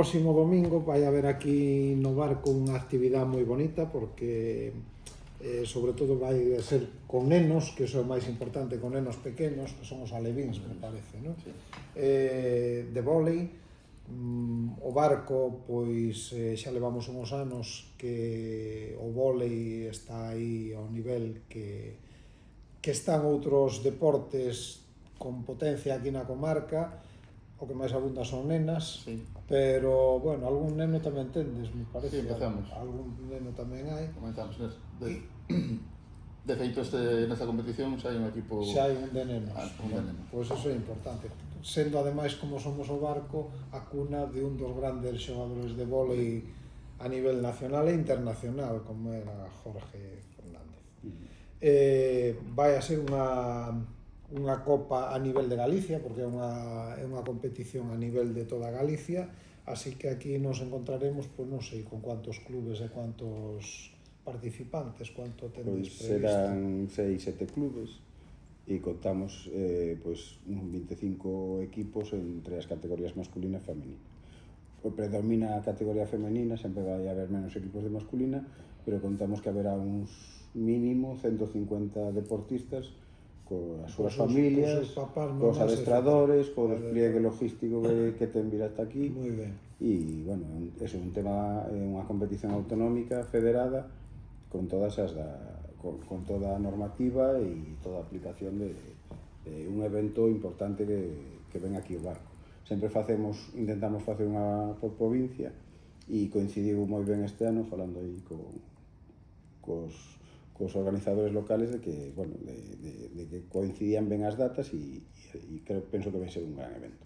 Próximo domingo vai haber aquí no barco unha actividade moi bonita porque sobre todo vai ser con nenos, que iso é o máis importante, con nenos pequenos, que son os alevíns, me parece, non? Sí. De vólei. O barco, pois, xa levamos uns anos que o vólei está aí ao nivel que están outros deportes con potencia aquí na comarca. O que máis abunda son nenas, Sí. pero, bueno, algún neno tamén tendes, me parece. Sí, empezamos. Algún neno tamén hai. Comenzamos. De feito, nesta competición xa hai un equipo... Xa hai un de nenos. Un de nenos. Pois iso é importante. Sendo, ademais, como somos o barco, a cuna de un dos grandes xogadores de vólei a nivel nacional e internacional, como era Jorge Fernández. Vai a ser unha copa a nivel de Galicia, porque é unha competición a nivel de toda Galicia, así que aquí nos encontraremos, pois non sei con cuántos clubes e cuántos participantes, cuánto tendes previsto. Serán 6-7 clubes e contamos pois, 25 equipos entre as categorías masculina e femenina. Predomina a categoría femenina, sempre vai haber menos equipos de masculina, pero contamos que haberá uns mínimo 150 deportistas coas súas familias, cos adestradores, co despliegue logístico que ten vir hasta aquí. Moi ben. E, bueno, é un tema, é unha competición autonómica federada con todas as con toda a normativa e toda a aplicación de un evento importante que ven aquí o barco. Sempre intentamos facer unha por provincia e coincidiu moi ben este ano falando aí cos organizadores locales de que, bueno, de que coincidían ben as datas e penso que vai ser un gran evento.